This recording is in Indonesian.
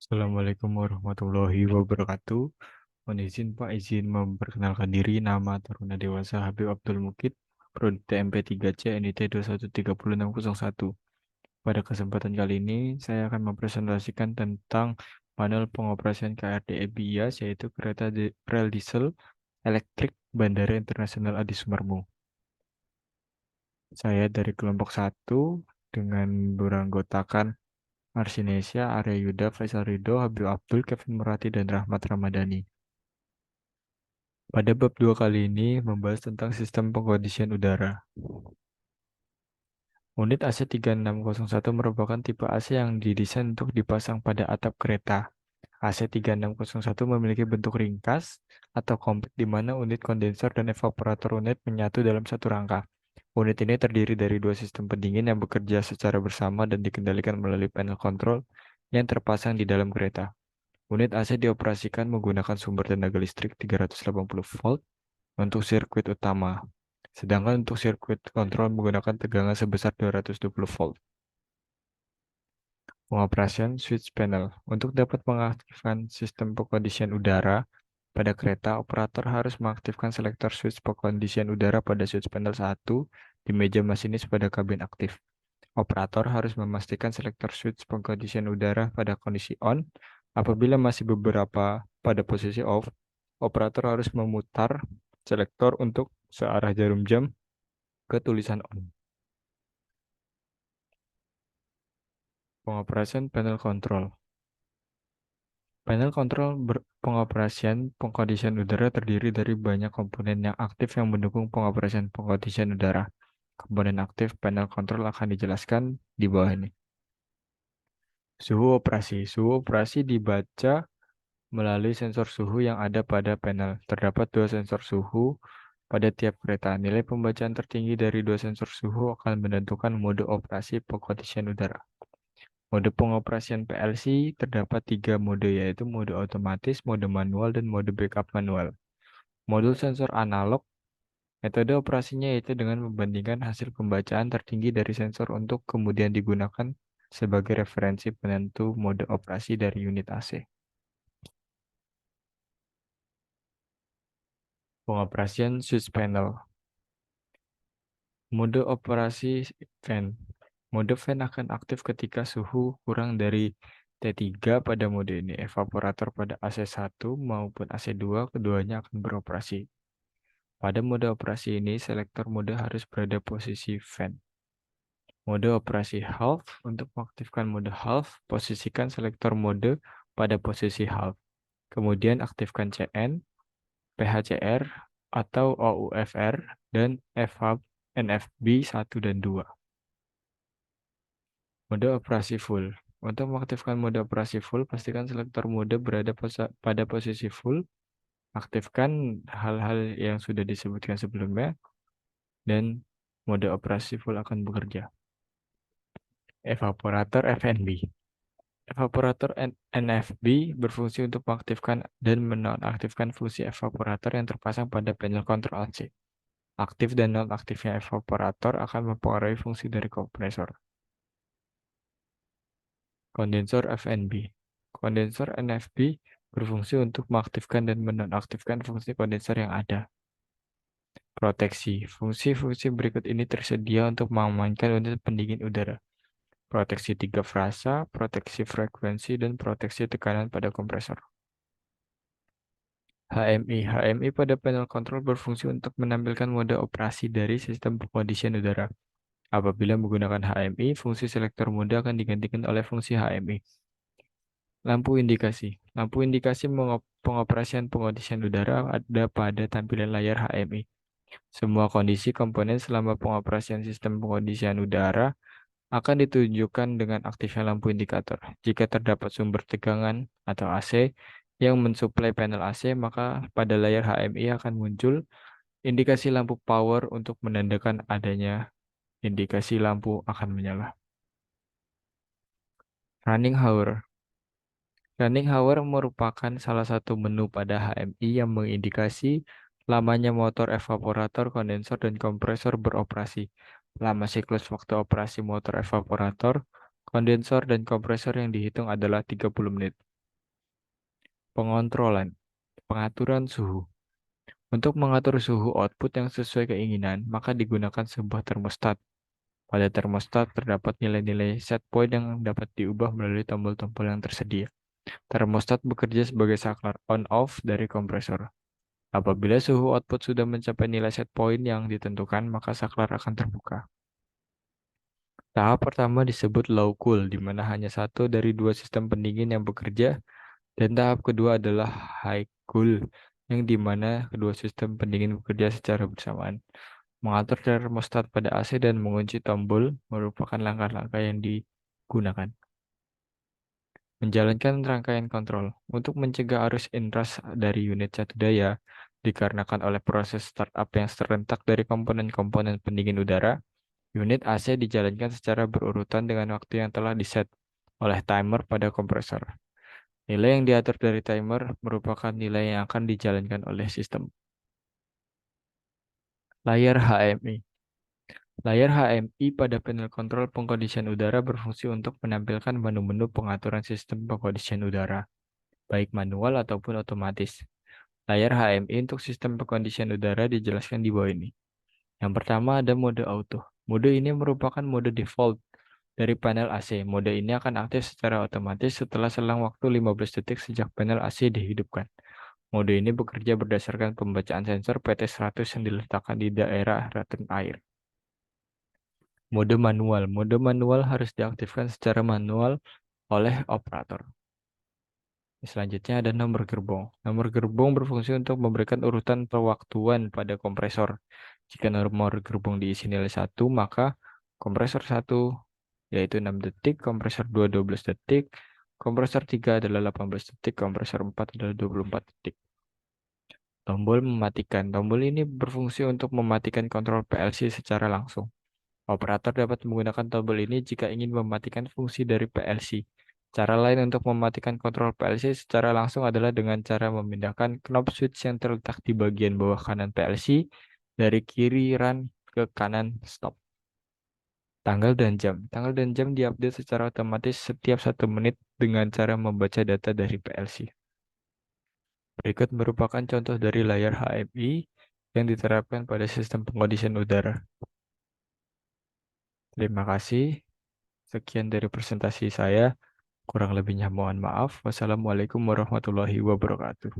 Assalamualaikum warahmatullahi wabarakatuh. Mohon izin Pak, izin memperkenalkan diri. Nama Taruna Dewasa Habib Abdul Mukid, Prodi TMP 3C NIT 2130601. Pada kesempatan kali ini, saya akan mempresentasikan tentang panel pengoperasian KRDE BIAS, yaitu kereta rel diesel elektrik Bandara Internasional Adi Sumarmo. Saya dari kelompok 1 dengan beranggotakan Marsinesia, Arya Yuda, Faisal Ridho, Habib Abdul, Kevin Murati, dan Rahmat Ramadhani. Pada bab 2 kali ini membahas tentang sistem pengkondisian udara. Unit AC 3601 merupakan tipe AC yang didesain untuk dipasang pada atap kereta. AC 3601 memiliki bentuk ringkas atau kompak di mana unit kondensor dan evaporator unit menyatu dalam satu rangka. Unit ini terdiri dari dua sistem pendingin yang bekerja secara bersama dan dikendalikan melalui panel kontrol yang terpasang di dalam kereta. Unit AC dioperasikan menggunakan sumber tenaga listrik 380 volt untuk sirkuit utama, sedangkan untuk sirkuit kontrol menggunakan tegangan sebesar 220 volt. Pengoperasian switch panel. Untuk dapat mengaktifkan sistem pengkondisian udara pada kereta, operator harus mengaktifkan selektor switch pengkondisian udara pada switch panel 1 di meja masinis pada kabin aktif. Operator harus memastikan selektor switch pengkondisian udara pada kondisi on. Apabila masih beberapa pada posisi off, operator harus memutar selektor untuk searah jarum jam ke tulisan on. Pengoperasian panel kontrol. Panel kontrol pengoperasian pengkondisian udara terdiri dari banyak komponen yang aktif yang mendukung pengoperasian pengkondisian udara. Komponen aktif panel kontrol akan dijelaskan di bawah ini. Suhu operasi. Suhu operasi dibaca melalui sensor suhu yang ada pada panel. Terdapat dua sensor suhu pada tiap kereta. Nilai pembacaan tertinggi dari dua sensor suhu akan menentukan mode operasi pengkondisian udara. Mode pengoperasian PLC terdapat 3 mode, yaitu mode otomatis, mode manual, dan mode backup manual. Modul sensor analog, metode operasinya yaitu dengan membandingkan hasil pembacaan tertinggi dari sensor untuk kemudian digunakan sebagai referensi penentu mode operasi dari unit AC. Pengoperasian switch panel. Mode operasi fan. Mode fan akan aktif ketika suhu kurang dari T3 pada mode ini. Evaporator pada AC1 maupun AC2 keduanya akan beroperasi. Pada mode operasi ini, selektor mode harus berada posisi fan. Mode operasi half. Untuk mengaktifkan mode half, posisikan selektor mode pada posisi half. Kemudian aktifkan CN, PHCR, atau OUFR, dan FHAB NFB 1 dan 2. Mode operasi full. Untuk mengaktifkan mode operasi full, pastikan selektor mode berada pada posisi full. Aktifkan hal-hal yang sudah disebutkan sebelumnya, dan mode operasi full akan bekerja. Evaporator FNB. Evaporator NFB berfungsi untuk mengaktifkan dan menonaktifkan fungsi evaporator yang terpasang pada panel kontrol AC. Aktif dan nonaktifnya evaporator akan mempengaruhi fungsi dari kompresor. Kondensor FNB. Kondensor NFB berfungsi untuk mengaktifkan dan menonaktifkan fungsi kondensor yang ada. Proteksi. Fungsi-fungsi berikut ini tersedia untuk mengamankan unit pendingin udara. Proteksi 3 fasa, proteksi frekuensi, dan proteksi tekanan pada kompresor. HMI. HMI pada panel kontrol berfungsi untuk menampilkan mode operasi dari sistem pengkondisian udara. Apabila menggunakan HMI, fungsi selektor mode akan digantikan oleh fungsi HMI. Lampu indikasi. Lampu indikasi pengoperasian pengkondisian udara ada pada tampilan layar HMI. Semua kondisi komponen selama pengoperasian sistem pengkondisian udara akan ditunjukkan dengan aktifnya lampu indikator. Jika terdapat sumber tegangan atau AC yang mensuplai panel AC, maka pada layar HMI akan muncul indikasi lampu power untuk menandakan adanya indikasi lampu akan menyala. Running hour. Running hour merupakan salah satu menu pada HMI yang mengindikasi lamanya motor evaporator, kondensor, dan kompresor beroperasi. Lama siklus waktu operasi motor evaporator, kondensor, dan kompresor yang dihitung adalah 30 menit. Pengontrolan, pengaturan suhu. Untuk mengatur suhu output yang sesuai keinginan, maka digunakan sebuah termostat. Pada termostat terdapat nilai-nilai set point yang dapat diubah melalui tombol-tombol yang tersedia. Termostat bekerja sebagai saklar on-off dari kompresor. Apabila suhu output sudah mencapai nilai set point yang ditentukan, maka saklar akan terbuka. Tahap pertama disebut low cool, di mana hanya satu dari dua sistem pendingin yang bekerja, dan tahap kedua adalah high cool, yang di mana kedua sistem pendingin bekerja secara bersamaan. Mengatur termostat pada AC dan mengunci tombol merupakan langkah-langkah yang digunakan. Menjalankan rangkaian kontrol untuk mencegah arus inrush dari unit satu daya dikarenakan oleh proses startup yang serentak dari komponen-komponen pendingin udara. Unit AC dijalankan secara berurutan dengan waktu yang telah diset oleh timer pada kompresor. Nilai yang diatur dari timer merupakan nilai yang akan dijalankan oleh sistem. Layar HMI. Layar HMI pada panel kontrol pengkondisian udara berfungsi untuk menampilkan menu-menu pengaturan sistem pengkondisian udara, baik manual ataupun otomatis. Layar HMI untuk sistem pengkondisian udara dijelaskan di bawah ini. Yang pertama ada mode auto. Mode ini merupakan mode default dari panel AC. Mode ini akan aktif secara otomatis setelah selang waktu 15 detik sejak panel AC dihidupkan. Mode ini bekerja berdasarkan pembacaan sensor PT100 yang diletakkan di daerah return air. Mode manual. Mode manual harus diaktifkan secara manual oleh operator. Selanjutnya ada nomor gerbong. Nomor gerbong berfungsi untuk memberikan urutan pewaktuan pada kompresor. Jika nomor gerbong diisi nilai 1, maka kompresor 1 yaitu 6 detik, kompresor 2 12 detik, kompresor 3 adalah 18 detik, kompresor 4 adalah 24 detik. Tombol mematikan. Tombol ini berfungsi untuk mematikan kontrol PLC secara langsung. Operator dapat menggunakan tombol ini jika ingin mematikan fungsi dari PLC. Cara lain untuk mematikan kontrol PLC secara langsung adalah dengan cara memindahkan knob switch yang terletak di bagian bawah kanan PLC dari kiri run ke kanan stop. Tanggal dan jam. Tanggal dan jam diupdate secara otomatis setiap 1 menit dengan cara membaca data dari PLC. Berikut merupakan contoh dari layar HMI yang diterapkan pada sistem pengkondisian udara. Terima kasih. Sekian dari presentasi saya. Kurang lebihnya mohon maaf. Wassalamualaikum warahmatullahi wabarakatuh.